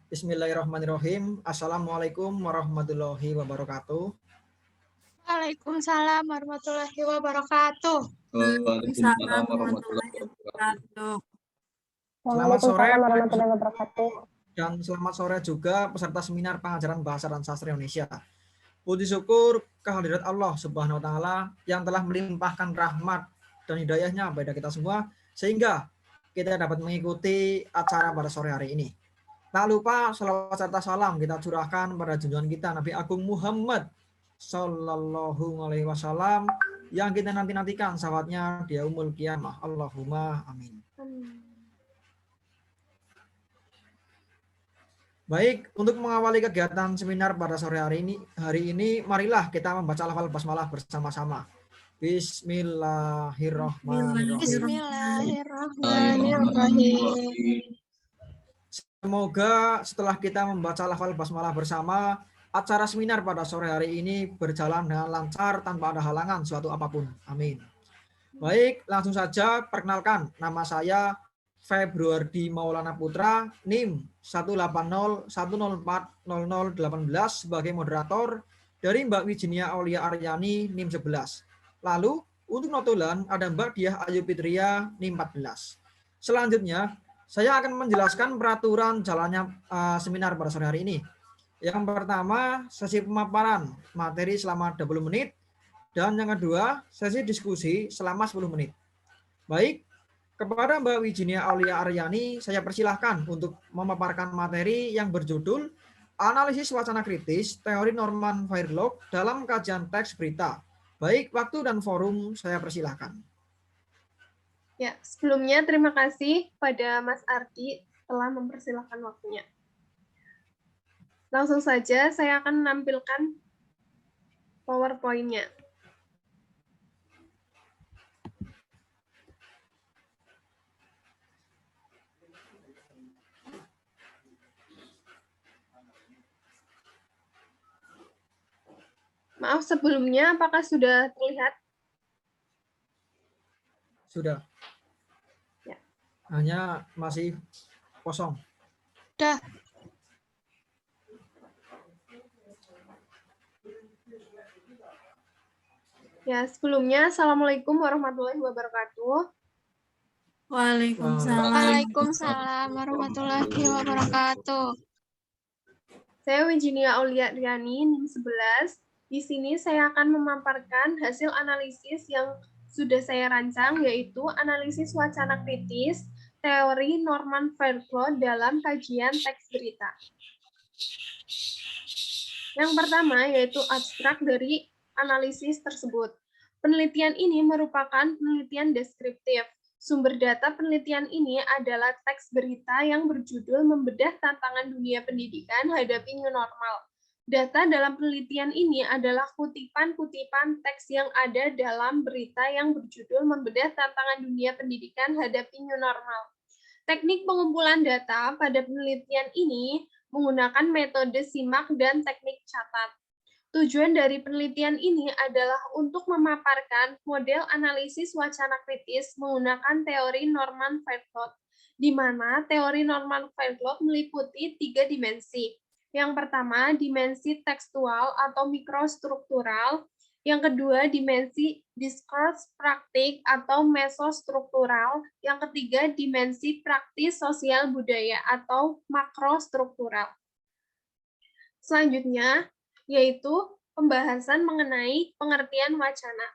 Bismillahirrahmanirrahim. Assalamualaikum warahmatullahi wabarakatuh. Waalaikumsalam warahmatullahi wabarakatuh. Waalaikumsalam warahmatullahi wabarakatuh. Selamat sore warahmatullahi wabarakatuh. dan selamat sore juga peserta seminar pengajaran bahasa dan sastra Indonesia. Puji syukur kehadirat Allah Subhanahu wa taala yang telah melimpahkan rahmat dan hidayahnya kepada kita semua sehingga kita dapat mengikuti acara pada sore hari ini. Tak lupa salawat serta salam kita curahkan pada junjungan kita Nabi Agung Muhammad Sallallahu Alaihi Wasallam yang kita nantikan sahabatnya di yaumul qiyamah. Allahumma amin. Baik, untuk mengawali kegiatan seminar pada sore hari ini marilah kita membaca lafal basmalah bersama-sama. Bismillahirrahmanirrahim. Bismillahirrahmanirrahim. Semoga setelah kita membaca lafal basmalah bersama, acara seminar pada sore hari ini berjalan dengan lancar tanpa ada halangan suatu apapun. Amin. Baik, langsung saja perkenalkan, nama saya Februardi Maulana Putra, NIM 180104018 sebagai moderator dari Mbak Wijinia Aulia Aryani NIM 11. Lalu untuk notulen ada Mbak Diah Ayu Fitria NIM 14. Selanjutnya saya akan menjelaskan peraturan jalannya seminar pada sore hari ini. Yang pertama, sesi pemaparan materi selama 20 menit. Dan yang kedua, sesi diskusi selama 10 menit. Baik, kepada Mbak Wijinia Aulia Aryani, saya persilahkan untuk memaparkan materi yang berjudul Analisis Wacana Kritis Teori Norman Fairlock dalam Kajian Teks Berita. Baik, waktu dan forum saya persilahkan. Ya, sebelumnya terima kasih pada Mas Ardi telah mempersilahkan waktunya. Langsung saja saya akan menampilkan PowerPoint-nya. Maaf sebelumnya, apakah sudah terlihat? Sudah. Ya. Hanya masih kosong. Dah. Ya, sebelumnya Assalamualaikum warahmatullahi wabarakatuh. Waalaikumsalam warahmatullahi wabarakatuh. Saya Wijinia Aulia Aryani, NIM 11. Di sini saya akan memaparkan hasil analisis yang sudah saya rancang, yaitu analisis wacana kritis teori Norman Fairclough dalam kajian teks berita. Yang pertama yaitu abstrak dari analisis tersebut. Penelitian ini merupakan penelitian deskriptif. Sumber data penelitian ini adalah teks berita yang berjudul Membedah Tantangan Dunia Pendidikan Hadapi New Normal. Data dalam penelitian ini adalah kutipan-kutipan teks yang ada dalam berita yang berjudul Membedah Tantangan Dunia Pendidikan Hadapi New Normal. Teknik pengumpulan data pada penelitian ini menggunakan metode simak dan teknik catat. Tujuan dari penelitian ini adalah untuk memaparkan model analisis wacana kritis menggunakan teori Norman Fairclough, di mana teori Norman Fairclough meliputi 3 dimensi. Yang pertama, dimensi tekstual atau mikrostruktural. Yang kedua, dimensi diskursus praktik atau mesostruktural. Yang ketiga, dimensi praktis sosial budaya atau makrostruktural. Selanjutnya, yaitu pembahasan mengenai pengertian wacana.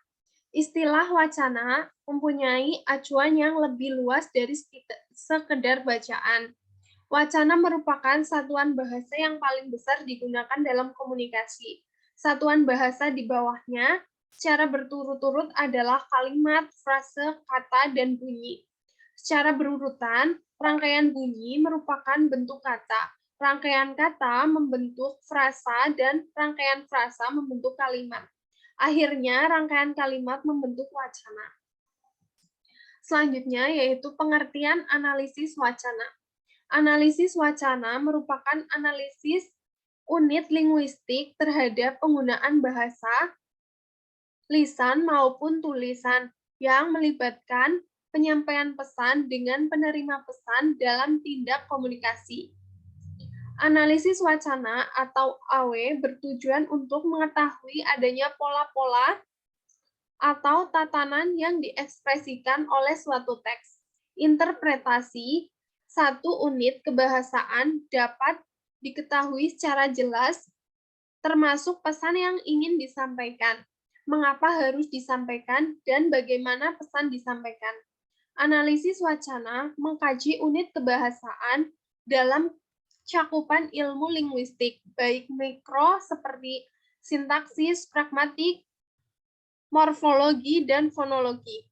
Istilah wacana mempunyai acuan yang lebih luas dari sekedar bacaan. Wacana merupakan satuan bahasa yang paling besar digunakan dalam komunikasi. Satuan bahasa di bawahnya secara berturut-turut adalah kalimat, frase, kata, dan bunyi. Secara berurutan, rangkaian bunyi merupakan bentuk kata. Rangkaian kata membentuk frasa dan rangkaian frasa membentuk kalimat. Akhirnya, rangkaian kalimat membentuk wacana. Selanjutnya yaitu pengertian analisis wacana. Analisis wacana merupakan analisis unit linguistik terhadap penggunaan bahasa, lisan maupun tulisan yang melibatkan penyampaian pesan dengan penerima pesan dalam tindak komunikasi. Analisis wacana atau AW bertujuan untuk mengetahui adanya pola-pola atau tatanan yang diekspresikan oleh suatu teks. Interpretasi satu unit kebahasaan dapat diketahui secara jelas, termasuk pesan yang ingin disampaikan, mengapa harus disampaikan, dan bagaimana pesan disampaikan. Analisis wacana mengkaji unit kebahasaan dalam cakupan ilmu linguistik, baik mikro seperti sintaksis, pragmatik, morfologi, dan fonologi.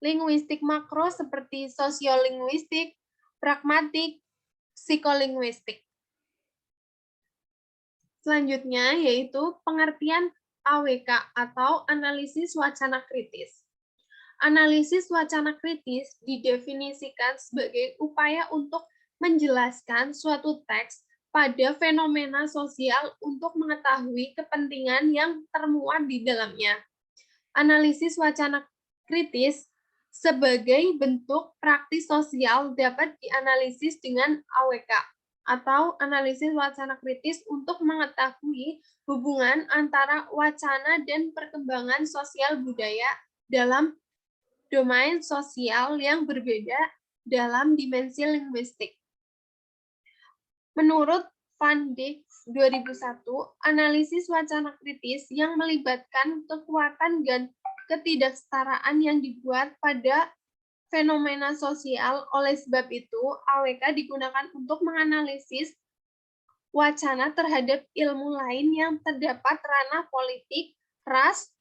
Linguistik makro seperti sosiolinguistik, pragmatik, psikolinguistik. Selanjutnya yaitu pengertian AWK atau analisis wacana kritis. Analisis wacana kritis didefinisikan sebagai upaya untuk menjelaskan suatu teks pada fenomena sosial untuk mengetahui kepentingan yang termuat di dalamnya. Analisis wacana kritis sebagai bentuk praktis sosial dapat dianalisis dengan AWK atau analisis wacana kritis untuk mengetahui hubungan antara wacana dan perkembangan sosial budaya dalam domain sosial yang berbeda dalam dimensi linguistik. Menurut Van Dijk 2001, analisis wacana kritis yang melibatkan kekuatan dan ketidaksetaraan yang dibuat pada fenomena sosial. Oleh sebab itu, AWK digunakan untuk menganalisis wacana terhadap ilmu lain yang terdapat ranah politik, ras,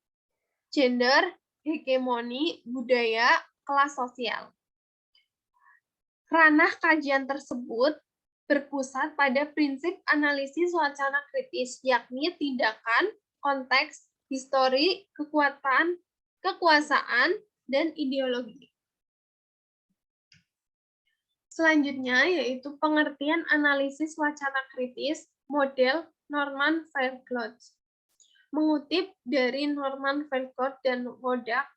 gender, hegemoni, budaya, kelas sosial. Ranah kajian tersebut berpusat pada prinsip analisis wacana kritis, yakni tindakan, konteks, histori, kekuatan, kekuasaan, dan ideologi. Selanjutnya yaitu pengertian analisis wacana kritis model Norman Fairclough. Mengutip dari Norman Fairclough dan Wodak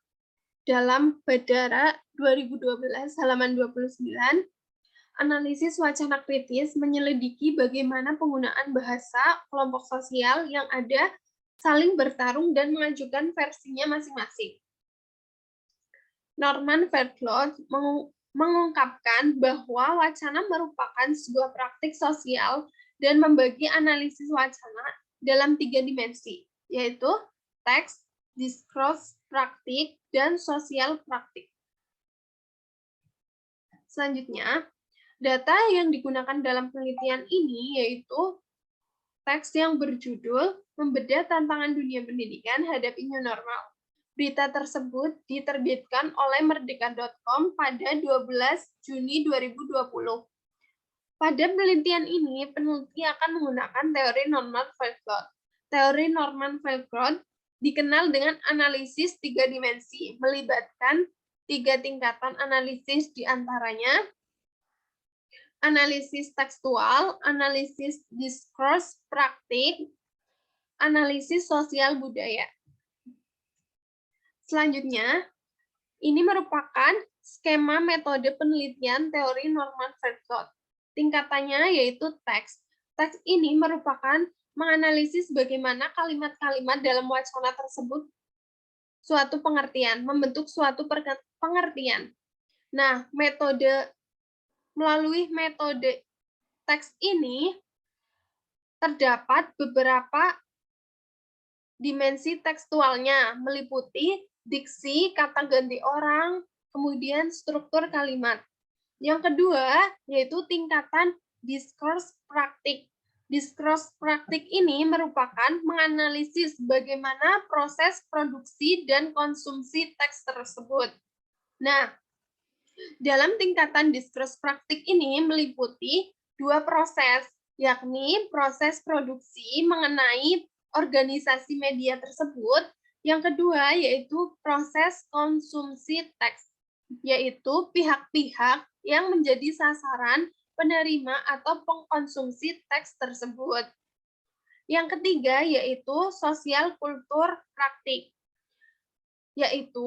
dalam Badara 2012 halaman 29, analisis wacana kritis menyelidiki bagaimana penggunaan bahasa kelompok sosial yang ada saling bertarung dan mengajukan versinya masing-masing. Norman Fairclough mengungkapkan bahwa wacana merupakan sebuah praktik sosial dan membagi analisis wacana dalam 3 dimensi, yaitu teks, diskursus, praktik, dan sosial praktik. Selanjutnya, data yang digunakan dalam penelitian ini yaitu teks yang berjudul Membedah Tantangan Dunia Pendidikan Hadapi New Normal. Berita tersebut diterbitkan oleh merdeka.com pada 12 Juni 2020. Pada penelitian ini, peneliti akan menggunakan teori Norman Fairclough. Teori Norman Fairclough dikenal dengan analisis 3 dimensi, melibatkan 3 tingkatan analisis diantaranya analisis tekstual, analisis diskursus praktik, analisis sosial budaya. Selanjutnya, ini merupakan skema metode penelitian teori Norman Fairclough. Tingkatannya yaitu teks. Teks ini merupakan menganalisis bagaimana kalimat-kalimat dalam wacana tersebut suatu pengertian, membentuk suatu pengertian. Nah, melalui metode teks ini terdapat beberapa dimensi tekstualnya, meliputi diksi, kata ganti orang, kemudian struktur kalimat. Yang kedua, yaitu tingkatan diskursus praktik. Diskursus praktik ini merupakan menganalisis bagaimana proses produksi dan konsumsi teks tersebut. Nah, dalam tingkatan diskursus praktik ini meliputi 2 proses, yakni proses produksi mengenai organisasi media tersebut. Yang kedua yaitu proses konsumsi teks, yaitu pihak-pihak yang menjadi sasaran penerima atau pengkonsumsi teks tersebut. Yang ketiga yaitu sosial kultur praktik, yaitu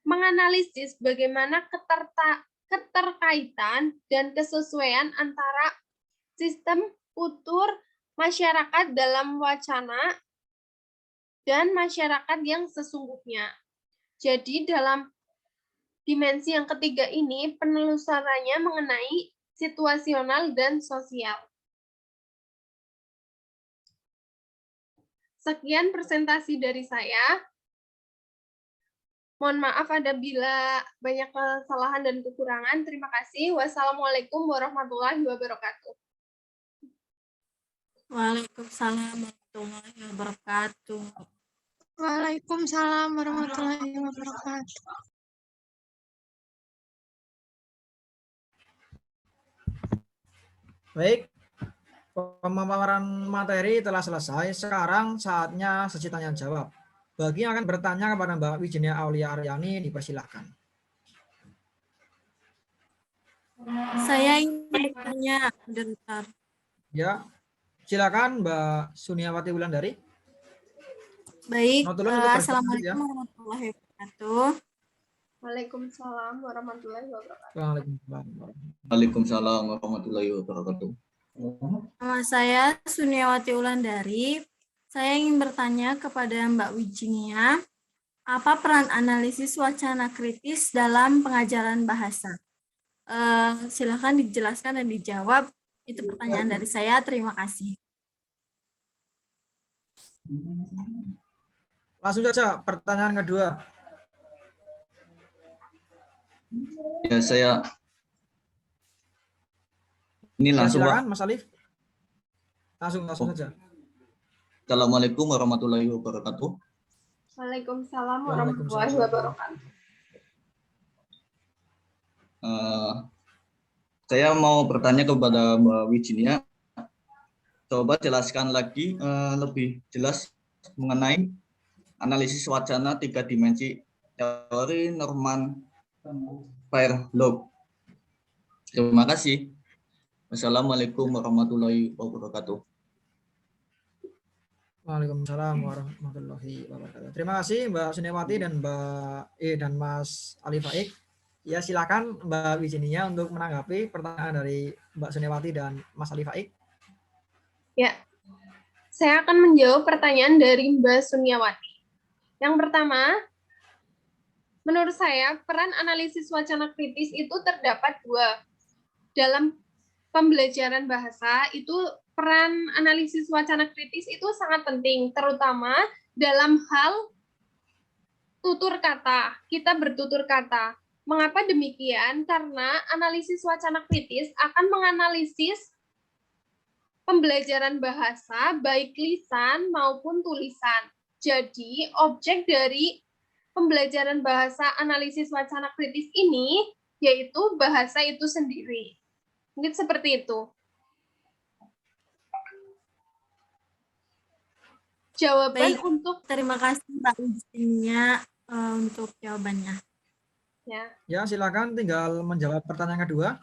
menganalisis bagaimana keterkaitan dan kesesuaian antara sistem utur masyarakat dalam wacana dan masyarakat yang sesungguhnya. Jadi dalam dimensi yang ketiga ini penelusurannya mengenai situasional dan sosial. Sekian presentasi dari saya. Mohon maaf bila banyak kesalahan dan kekurangan. Terima kasih. Wassalamualaikum warahmatullahi wabarakatuh. Waalaikumsalam warahmatullahi wabarakatuh. Waalaikumsalam warahmatullahi wabarakatuh. Baik, pemaparan materi telah selesai. Sekarang saatnya sesi tanya jawab. Bagi yang akan bertanya kepada Mbak Wijenia Aulia Aryani, dipersilahkan. Saya ingin bertanya sebentar. Ya, silakan Mbak Suniawati Wulandari. Baik, Notulen untuk Assalamualaikum warahmatullahi wabarakatuh. Waalaikumsalam warahmatullahi wabarakatuh. Waalaikumsalam warahmatullahi wabarakatuh. Nama saya Suniawati Wulandari. Saya ingin bertanya kepada Mbak Wijenia, apa peran analisis wacana kritis dalam pengajaran bahasa? Silakan dijelaskan dan dijawab. Itu pertanyaan dari saya. Terima kasih. Langsung saja pertanyaan kedua. Ya, saya ini langsung, silakan, Pak. Mas Alif. Langsung saja. Assalamualaikum warahmatullahi wabarakatuh. Waalaikumsalam warahmatullahi wabarakatuh. Saya mau bertanya kepada Mbak Wijenia. Coba jelaskan lagi lebih jelas mengenai analisis wacana 3 dimensi teori Norman Fairlove. Terima kasih. Wassalamualaikum warahmatullahi wabarakatuh. Waalaikumsalam warahmatullahi wabarakatuh. Terima kasih Mbak Suniawati dan dan Mas Ali Faik. Ya, silakan Mbak Wijenia untuk menanggapi pertanyaan dari Mbak Suniawati dan Mas Ali Faik. Ya, saya akan menjawab pertanyaan dari Mbak Suniawati. Yang pertama, menurut saya peran analisis wacana kritis itu terdapat 2. Dalam pembelajaran bahasa itu peran analisis wacana kritis itu sangat penting, terutama dalam hal tutur kata. Kita bertutur kata. Mengapa demikian? Karena analisis wacana kritis akan menganalisis pembelajaran bahasa, baik lisan maupun tulisan. Jadi, objek dari pembelajaran bahasa analisis wacana kritis ini yaitu bahasa itu sendiri. Mungkin seperti itu. Jawaban Baik, untuk terima kasih Mbak Wijenia untuk jawabannya. Ya, silakan tinggal menjawab pertanyaan kedua.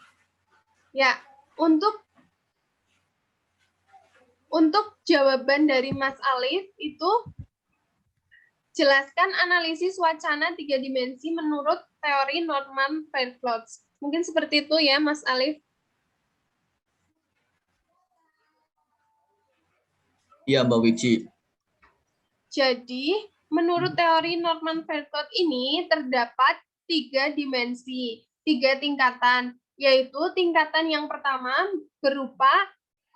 Ya, untuk jawaban dari Mas Alif itu jelaskan analisis wacana 3 dimensi menurut teori Norman Fairlove. Mungkin seperti itu ya, Mas Alif. Iya, Mbak Wiji. Jadi, menurut teori Norman Fairlove ini terdapat 3 dimensi, 3 tingkatan, yaitu tingkatan yang pertama berupa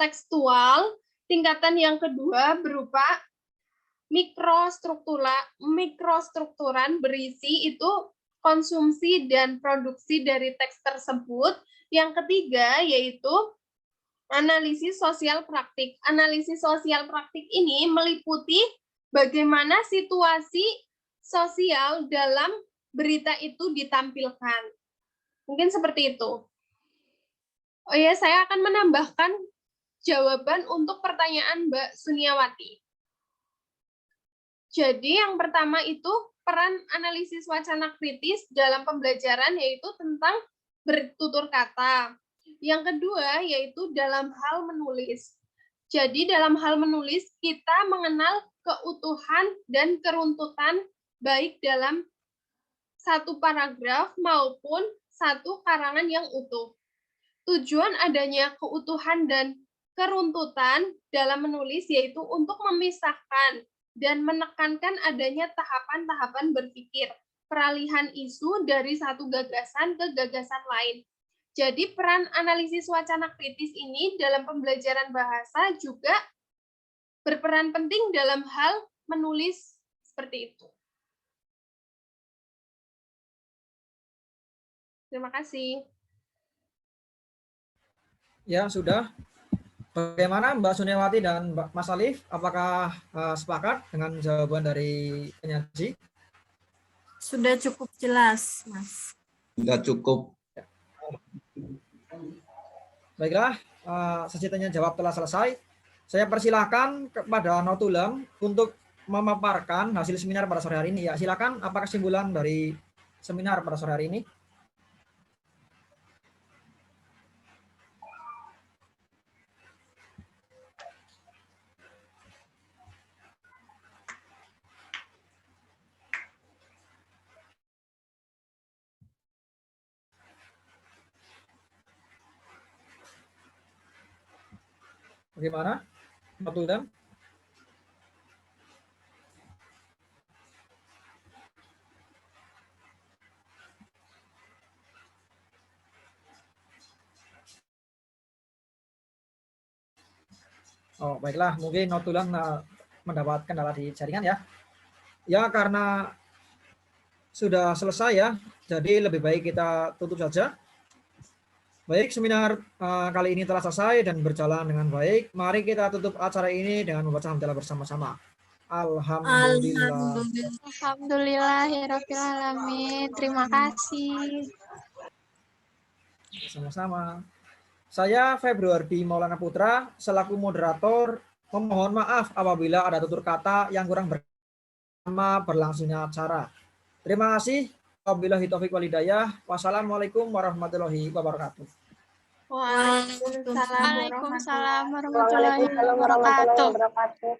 tekstual, tingkatan yang kedua berupa mikrostrukturan berisi itu konsumsi dan produksi dari teks tersebut. Yang ketiga yaitu analisis sosial praktik. Analisis sosial praktik ini meliputi bagaimana situasi sosial dalam berita itu ditampilkan. Mungkin seperti itu. Oh ya, saya akan menambahkan jawaban untuk pertanyaan Mbak Suniawati. Jadi yang pertama itu peran analisis wacana kritis dalam pembelajaran yaitu tentang bertutur kata. Yang kedua yaitu dalam hal menulis. Jadi dalam hal menulis kita mengenal keutuhan dan keruntutan baik dalam satu paragraf maupun satu karangan yang utuh. Tujuan adanya keutuhan dan Keruntutan dalam menulis yaitu untuk memisahkan dan menekankan adanya tahapan-tahapan berpikir, peralihan isu dari satu gagasan ke gagasan lain. Jadi peran analisis wacana kritis ini dalam pembelajaran bahasa juga berperan penting dalam hal menulis seperti itu. Terima kasih. Ya, sudah. Bagaimana Mbak Suniawati dan Mbak Mas Alif? Apakah sepakat dengan jawaban dari penyaji? Sudah cukup jelas, Mas. Sudah cukup. Baiklah, sesi tanya jawab telah selesai. Saya persilahkan kepada Notulam untuk memaparkan hasil seminar pada sore hari ini. Ya, silakan. Apa kesimpulan dari seminar pada sore hari ini? Bagaimana, Notulam? Oh, baiklah, mungkin Notulam mendapat kendala di jaringan ya. Ya, karena sudah selesai ya, jadi lebih baik kita tutup saja. Baik, seminar kali ini telah selesai dan berjalan dengan baik. Mari kita tutup acara ini dengan membaca hamdalah bersama-sama. Alhamdulillah. Alhamdulillahirabbil alamin. Terima kasih. Sama-sama. Saya Februardi Maulana Putra selaku moderator memohon maaf apabila ada tutur kata yang kurang bersama berlangsungnya acara. Terima kasih. Wabillahi taufiq wal hidayah. Wassalamualaikum warahmatullahi wabarakatuh. Waalaikumsalam Waalaikumsalam warahmatullahi wabarakatuh.